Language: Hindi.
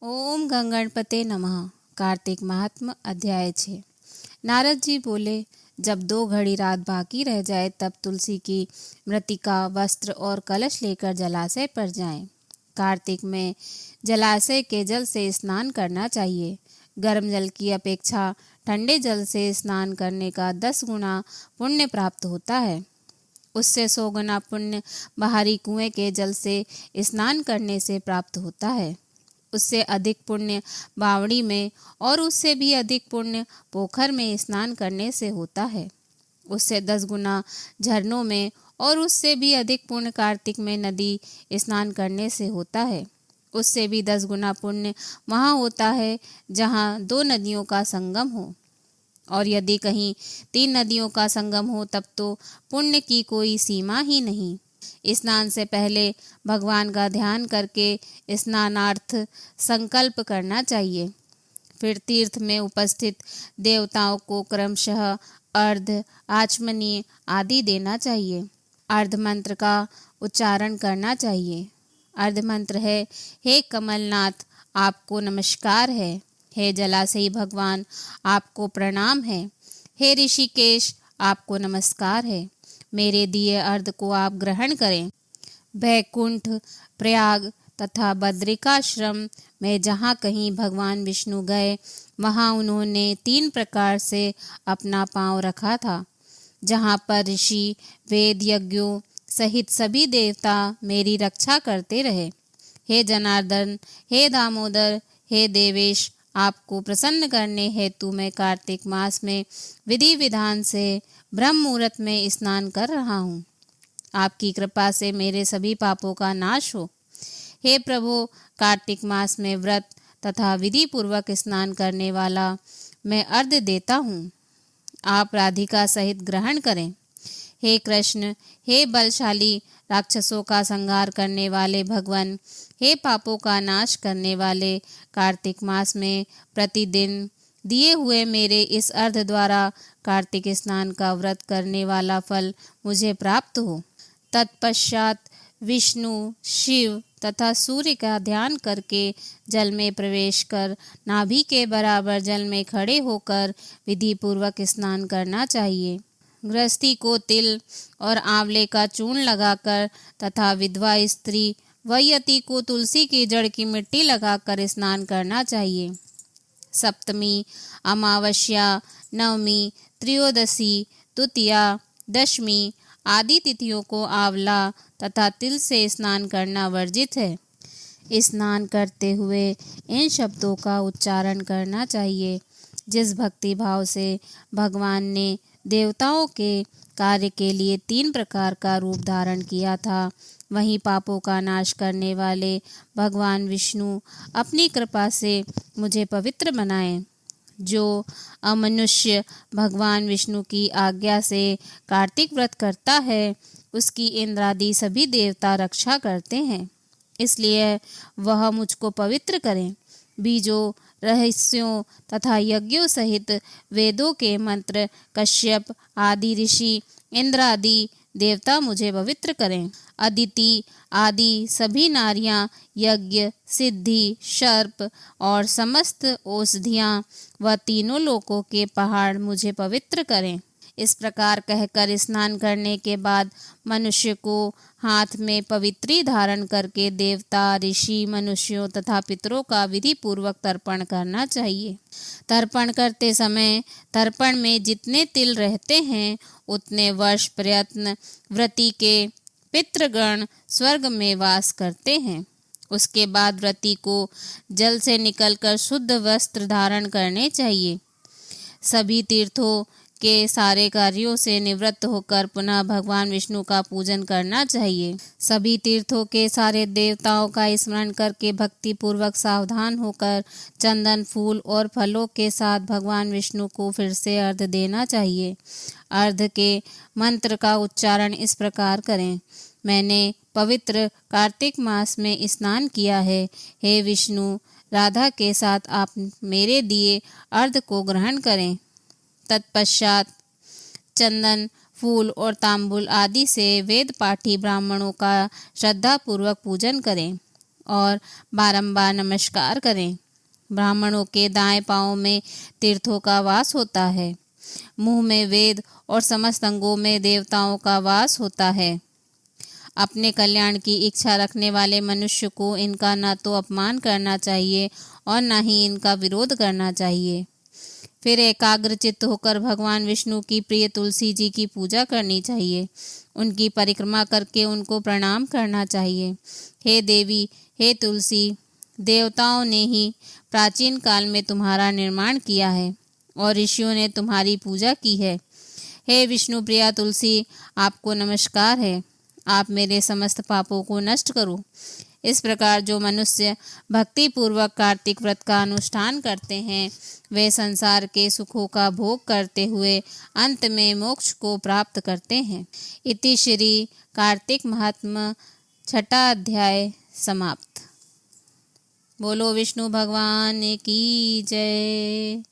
ओम गंगणपते नमः। कार्तिक महात्म अध्याय 6। नारद जी बोले, जब 2 घड़ी रात बाकी रह जाए तब तुलसी की मृतिका, वस्त्र और कलश लेकर जलाशय पर जाएं। कार्तिक में जलाशय के जल से स्नान करना चाहिए। गर्म जल की अपेक्षा ठंडे जल से स्नान करने का 10 गुना पुण्य प्राप्त होता है। उससे 100 गुना पुण्य बाहरी कुएं के जल से स्नान करने से प्राप्त होता है। उससे अधिक पुण्य बावड़ी में और उससे भी अधिक पुण्य पोखर में स्नान करने से होता है। उससे 10 गुना झरनों में और उससे भी अधिक पुण्य कार्तिक में नदी स्नान करने से होता है। उससे भी 10 गुना पुण्य वहाँ होता है जहाँ 2 नदियों का संगम हो, और यदि कहीं 3 नदियों का संगम हो तब तो पुण्य की कोई सीमा ही नहीं। स्नान से पहले भगवान का ध्यान करके स्नानार्थ संकल्प करना चाहिए। फिर तीर्थ में उपस्थित देवताओं को क्रमशः अर्ध, आचमनीय आदि देना चाहिए। अर्ध मंत्र का उच्चारण करना चाहिए। अर्ध मंत्र है, हे कमलनाथ आपको नमस्कार है। हे जलाशयी भगवान आपको प्रणाम है। हे ऋषिकेश आपको नमस्कार है। मेरे दिए अर्ध को आप ग्रहण करें। बैकुंठ, प्रयाग तथा बद्रिकाश्रम में जहाँ कहीं भगवान विष्णु गए वहाँ उन्होंने 3 प्रकार से अपना पांव रखा था, जहाँ पर ऋषि वेद यज्ञों सहित सभी देवता मेरी रक्षा करते रहे। हे जनार्दन, हे दामोदर, हे देवेश, आपको प्रसन्न करने हेतु मैं कार्तिक मास में विधि विधान से ब्रह्म मुहूर्त में स्नान कर रहा हूँ। आपकी कृपा से मेरे सभी पापों का नाश हो। हे प्रभु, कार्तिक मास में व्रत तथा विधि पूर्वक स्नान करने वाला मैं अर्घ्य देता हूँ। आप राधिका सहित ग्रहण करें। हे कृष्ण, हे बलशाली राक्षसों का संहार करने वाले भगवान, हे पापों का नाश करने वाले, कार्तिक मास में प्रतिदिन दिए हुए मेरे इस अर्घ द्वारा कार्तिक स्नान का व्रत करने वाला फल मुझे प्राप्त हो। तत्पश्चात विष्णु, शिव तथा सूर्य का ध्यान करके जल में प्रवेश कर नाभि के बराबर जल में खड़े होकर विधि पूर्वक स्नान करना चाहिए। गृहस्थी को तिल और आंवले का चूर्ण लगाकर तथा विधवा स्त्री व यति को तुलसी की जड़ की मिट्टी लगाकर स्नान करना चाहिए। सप्तमी, अमावस्या, नवमी, त्रयोदशी, द्वितीया, दशमी आदि तिथियों को आंवला तथा तिल से स्नान करना वर्जित है। स्नान करते हुए इन शब्दों का उच्चारण करना चाहिए। जिस भक्ति भाव से भगवान ने देवताओं के कार्य के लिए 3 प्रकार का रूप धारण किया था, वहीं पापों का नाश करने वाले भगवान विष्णु अपनी कृपा से मुझे पवित्र बनाएं। जो अमनुष्य भगवान विष्णु की आज्ञा से कार्तिक व्रत करता है, उसकी इंद्रादि सभी देवता रक्षा करते हैं, इसलिए वह मुझको पवित्र करें। बीजों, रहस्यों तथा यज्ञों सहित वेदों के मंत्र कश्यप आदि ऋषि, इंद्र आदि देवता मुझे पवित्र करें। अदिति आदि सभी नारियां, यज्ञ, सिद्धि, सर्प और समस्त औषधियां व तीनों लोकों के पहाड़ मुझे पवित्र करें। इस प्रकार कहकर स्नान करने के बाद मनुष्य को हाथ में पवित्री धारण करके देवता, ऋषि, मनुष्यों तथा पितरों का विधि पूर्वक तर्पण करना चाहिए। तर्पण करते समय तर्पण में जितने तिल रहते हैं उतने वर्ष प्रयत्न व्रती के पितृगण स्वर्ग में वास करते हैं। उसके बाद व्रती को जल से निकलकर शुद्ध वस्त्र धारण करने चाहिए। सभी तीर्थों के सारे कार्यों से निवृत्त होकर पुनः भगवान विष्णु का पूजन करना चाहिए। सभी तीर्थों के सारे देवताओं का स्मरण करके भक्ति पूर्वक सावधान होकर चंदन, फूल और फलों के साथ भगवान विष्णु को फिर से अर्घ्य देना चाहिए। अर्घ्य के मंत्र का उच्चारण इस प्रकार करें। मैंने पवित्र कार्तिक मास में स्नान किया है। हे विष्णु, राधा के साथ आप मेरे दिए अर्घ्य को ग्रहण करें। तत्पश्चात चंदन, फूल और तांबुल आदि से वेद पाठी ब्राह्मणों का श्रद्धापूर्वक पूजन करें। और बारंबार नमस्कार करें। ब्राह्मणों के दाएं पांव में तीर्थों का वास होता है। मुंह में वेद और समस्त अंगों में देवताओं का वास होता है। अपने कल्याण की इच्छा रखने वाले मनुष्य को इनका न तो अपमान करना चाहिए और न ही इनका विरोध करना चाहिए। फिर एकाग्रचित्त होकर भगवान विष्णु की प्रिय तुलसी जी की पूजा करनी चाहिए। उनकी परिक्रमा करके उनको प्रणाम करना चाहिए। हे देवी, हे तुलसी, देवताओं ने ही प्राचीन काल में तुम्हारा निर्माण किया है और ऋषियों ने तुम्हारी पूजा की है। हे विष्णु प्रिया तुलसी, आपको नमस्कार है। आप मेरे समस्त पापों को नष्ट करो। इस प्रकार जो मनुष्य भक्ति पूर्वक कार्तिक व्रत का अनुष्ठान करते हैं वे संसार के सुखों का भोग करते हुए अंत में मोक्ष को प्राप्त करते हैं। इति श्री कार्तिक महात्म्य छठा अध्याय समाप्त। बोलो विष्णु भगवान की जय।